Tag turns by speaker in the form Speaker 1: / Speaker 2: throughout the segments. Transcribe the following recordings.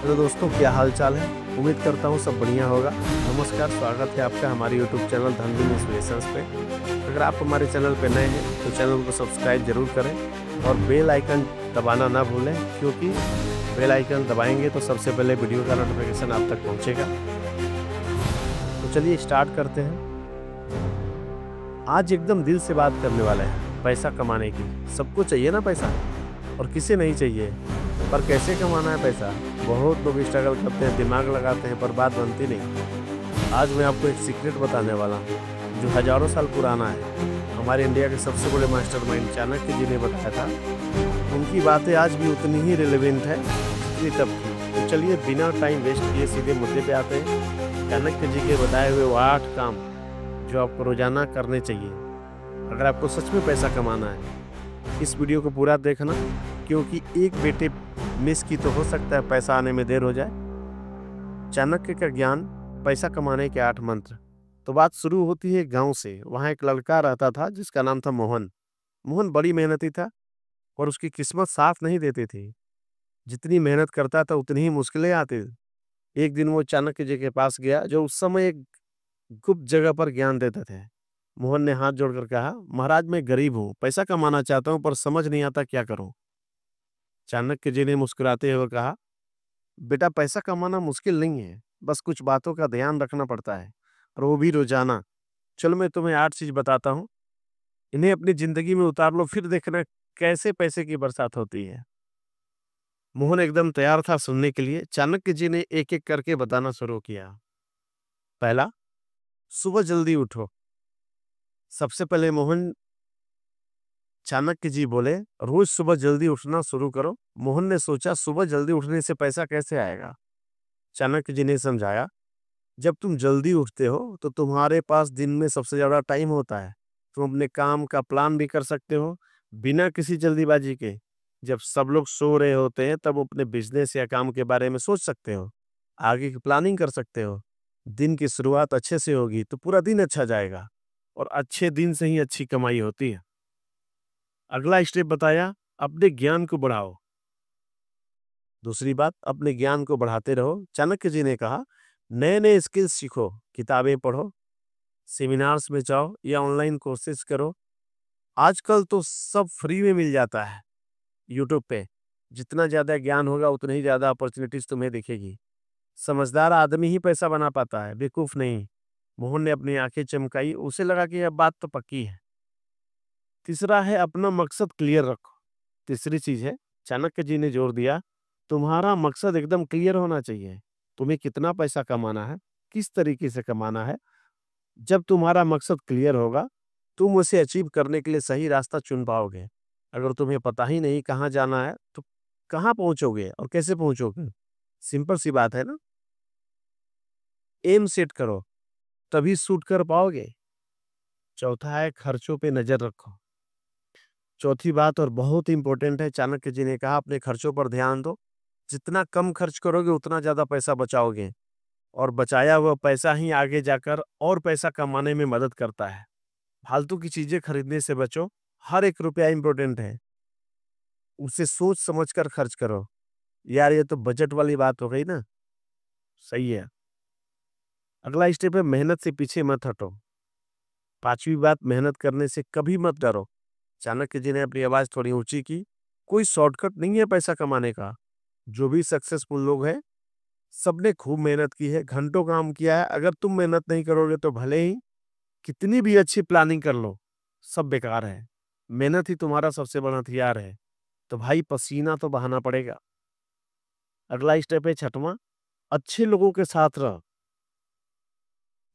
Speaker 1: Hello दोस्तों, क्या हाल चाल है। उम्मीद करता हूँ सब बढ़िया होगा। नमस्कार, स्वागत है आपका हमारे यूट्यूब चैनल धनविन इंस्पिरेशंस पे। अगर आप हमारे चैनल पे नए हैं तो चैनल को सब्सक्राइब जरूर करें और बेल आइकन दबाना ना भूलें, क्योंकि बेल आइकन दबाएंगे तो सबसे पहले वीडियो का नोटिफिकेशन आप तक पहुँचेगा। तो चलिए स्टार्ट करते हैं। आज एकदम दिल से बात करने वाले हैं पैसा कमाने की। सबको चाहिए ना पैसा, और किसे नहीं चाहिए, पर कैसे कमाना है पैसा। बहुत लोग स्ट्रगल करते हैं, दिमाग लगाते हैं, पर बात बनती नहीं। आज मैं आपको एक सीक्रेट बताने वाला हूँ जो हजारों साल पुराना है। हमारे इंडिया के सबसे बड़े मास्टरमाइंड चाणक्य जी ने बताया था। उनकी बातें आज भी उतनी ही रिलेवेंट है जितनी तब थी। तो चलिए बिना टाइम वेस्ट किए सीधे मुद्दे पे आते हैं। चाणक्य जी के बताए हुए वो 8 काम जो आपको रोजाना करने चाहिए अगर आपको सच में पैसा कमाना है। इस वीडियो को पूरा देखना, क्योंकि एक बेटे मिस की तो हो सकता है पैसा आने में देर हो जाए। चाणक्य का ज्ञान, पैसा कमाने के 8 मंत्र। तो बात शुरू होती है गांव से। वहां एक लड़का रहता था जिसका नाम था मोहन। मोहन बड़ी मेहनती था और उसकी किस्मत साथ नहीं देती थी। जितनी मेहनत करता था उतनी ही मुश्किलें आती। एक दिन वो चाणक्य जी के पास गया, जो उस समय एक गुप्त जगह पर ज्ञान देते थे। मोहन ने हाथ जोड़कर कहा, महाराज मैं गरीब हूँ, पैसा कमाना चाहता हूँ, पर समझ नहीं आता क्या करूँ। चाणक्य जी ने मुस्कुराते हुए कहा, बेटा पैसा कमाना मुश्किल नहीं है, बस कुछ बातों का ध्यान रखना पड़ता है, और वो भी रोजाना। चलो मैं तुम्हें 8 चीज बताता हूँ, इन्हें अपनी जिंदगी में उतार लो, फिर देखना कैसे पैसे की बरसात होती है। मोहन एकदम तैयार था सुनने के लिए। चाणक्य जी ने एक एक करके बताना शुरू किया। पहला, सुबह जल्दी उठो। सबसे पहले मोहन चाणक्य जी बोले, रोज सुबह जल्दी उठना शुरू करो। मोहन ने सोचा, सुबह जल्दी उठने से पैसा कैसे आएगा। चाणक्य जी ने समझाया, जब तुम जल्दी उठते हो तो तुम्हारे पास दिन में सबसे ज्यादा टाइम होता है। तुम अपने काम का प्लान भी कर सकते हो बिना किसी जल्दीबाजी के। जब सब लोग सो रहे होते हैं तब अपने बिजनेस या काम के बारे में सोच सकते हो, आगे की प्लानिंग कर सकते हो। दिन की शुरुआत अच्छे से होगी तो पूरा दिन अच्छा जाएगा, और अच्छे दिन से ही अच्छी कमाई होती है। अगला स्टेप बताया, अपने ज्ञान को बढ़ाओ। दूसरी बात, अपने ज्ञान को बढ़ाते रहो। चाणक्य जी ने कहा, नए नए स्किल्स सीखो, किताबें पढ़ो, सेमिनार्स में जाओ या ऑनलाइन कोर्सेज करो। आजकल तो सब फ्री में मिल जाता है यूट्यूब पे। जितना ज्यादा ज्ञान होगा उतनी ही ज्यादा अपॉर्चुनिटीज तुम्हें दिखेगी। समझदार आदमी ही पैसा बना पाता है, बेवकूफ नहीं। मोहन ने अपनी आंखें चमकाई, उसे लगा कि यह बात तो पक्की है। तीसरा है, अपना मकसद क्लियर रखो। तीसरी चीज है, चाणक्य जी ने जोर दिया, तुम्हारा मकसद एकदम क्लियर होना चाहिए। तुम्हें कितना पैसा कमाना है, किस तरीके से कमाना है। जब तुम्हारा मकसद क्लियर होगा, तुम उसे अचीव करने के लिए सही रास्ता चुन पाओगे। अगर तुम्हें पता ही नहीं कहाँ जाना है तो कहाँ पहुंचोगे और कैसे पहुंचोगे। सिंपल सी बात है ना। एम सेट करो, तभी शूट कर पाओगे। चौथा है, खर्चों पे नजर रखो। चौथी बात और बहुत इंपॉर्टेंट है, चाणक्य जी ने कहा, अपने खर्चों पर ध्यान दो। जितना कम खर्च करोगे उतना ज्यादा पैसा बचाओगे, और बचाया हुआ पैसा ही आगे जाकर और पैसा कमाने में मदद करता है। फालतू की चीजें खरीदने से बचो। हर एक रुपया इंपॉर्टेंट है, उसे सोच समझ कर खर्च करो। यार ये तो बजट वाली बात हो गई ना। सही है। अगला स्टेप है, मेहनत से पीछे मत हटो। पांचवी बात, मेहनत करने से कभी मत डरो। चाणक्य जी ने अपनी आवाज थोड़ी ऊंची की, कोई शॉर्टकट नहीं है पैसा कमाने का। जो भी सक्सेसफुल लोग हैं, सबने खूब मेहनत की है, घंटों काम किया है। अगर तुम मेहनत नहीं करोगे तो भले ही कितनी भी अच्छी प्लानिंग कर लो, सब बेकार है। मेहनत ही तुम्हारा सबसे बड़ा हथियार है। तो भाई पसीना तो बहाना पड़ेगा। अगला स्टेप है छठवां, अच्छे लोगों के साथ रहो।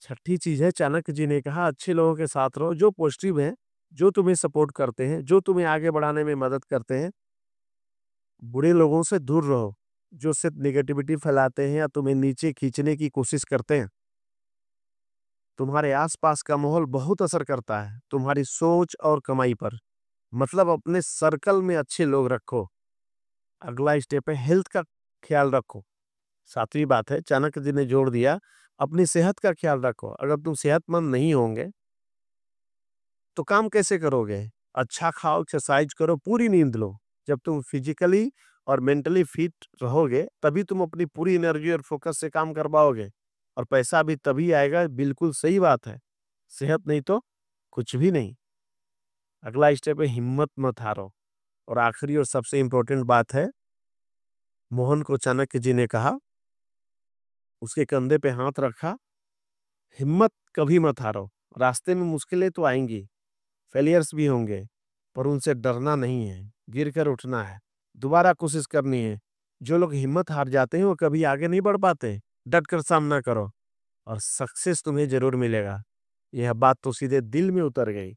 Speaker 1: छठी चीज है, चाणक्य जी ने कहा, अच्छे लोगों के साथ रहो, जो पॉजिटिव हैं, जो तुम्हें सपोर्ट करते हैं, जो तुम्हें आगे बढ़ाने में मदद करते हैं। बुरे लोगों से दूर रहो, जो सिर्फ नेगेटिविटी फैलाते हैं या तुम्हें नीचे खींचने की कोशिश करते हैं। तुम्हारे आसपास का माहौल बहुत असर करता है तुम्हारी सोच और कमाई पर। मतलब अपने सर्कल में अच्छे लोग रखो। अगला स्टेप है, हेल्थ का ख्याल रखो। सातवीं बात है, चाणक्य जी ने जोड़ दिया, अपनी सेहत का ख्याल रखो। अगर तुम सेहतमंद नहीं होंगे तो काम कैसे करोगे। अच्छा खाओ, एक्सरसाइज करो, पूरी नींद लो। जब तुम फिजिकली और मेंटली फिट रहोगे तभी तुम अपनी पूरी एनर्जी और फोकस से काम कर पाओगे, और पैसा भी तभी आएगा। बिल्कुल सही बात है। सेहत नहीं तो कुछ भी नहीं। अगला स्टेप है हिम्मत मत हारो। और आखिरी और सबसे इम्पोर्टेंट बात है, मोहन को चाणक्य जी ने कहा, उसके कंधे पे हाथ रखा, हिम्मत कभी मत हारो। रास्ते में मुश्किलें तो आएंगी, फेलियर्स भी होंगे, पर उनसे डरना नहीं है, गिर कर उठना है, दोबारा कोशिश करनी है। जो लोग हिम्मत हार जाते हैं वो कभी आगे नहीं बढ़ पाते। डट कर सामना करो और सक्सेस तुम्हें जरूर मिलेगा। यह बात तो सीधे दिल में उतर गई।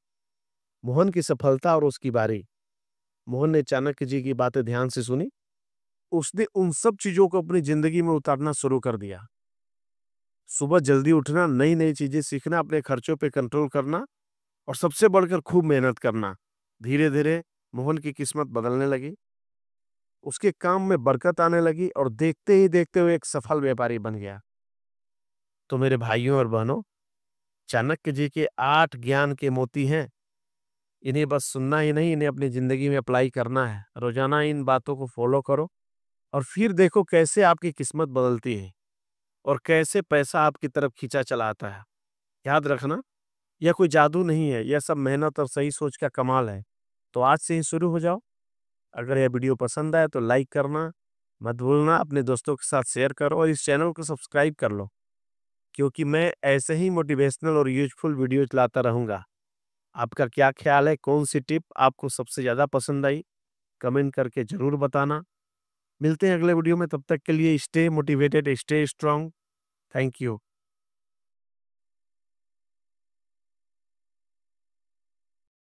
Speaker 1: मोहन की सफलता और उसकी बारी। मोहन ने चाणक्य जी की बातें ध्यान से सुनी। उसने उन सब चीजों को अपनी जिंदगी में उतारना शुरू कर दिया। सुबह जल्दी उठना, नई नई चीजें सीखना, अपने खर्चों पे कंट्रोल करना, और सबसे बढ़कर खूब मेहनत करना। धीरे धीरे मोहन की किस्मत बदलने लगी, उसके काम में बरकत आने लगी और देखते ही देखते हुए एक सफल व्यापारी बन गया। तो मेरे भाइयों और बहनों, चाणक्य जी के 8 ज्ञान के मोती हैं। इन्हें बस सुनना ही नहीं, इन्हें अपनी जिंदगी में अप्लाई करना है। रोजाना इन बातों को फॉलो करो और फिर देखो कैसे आपकी किस्मत बदलती है और कैसे पैसा आपकी तरफ खींचा चला आता है। याद रखना, यह कोई जादू नहीं है, यह सब मेहनत और सही सोच का कमाल है। तो आज से ही शुरू हो जाओ। अगर यह वीडियो पसंद आए तो लाइक करना मत भूलना, अपने दोस्तों के साथ शेयर करो और इस चैनल को सब्सक्राइब कर लो, क्योंकि मैं ऐसे ही मोटिवेशनल और यूजफुल वीडियो लाता रहूँगा। आपका क्या ख्याल है, कौन सी टिप आपको सबसे ज़्यादा पसंद आई? कमेंट करके ज़रूर बताना। मिलते हैं अगले वीडियो में, तब तक के लिए stay motivated, stay strong. Thank you.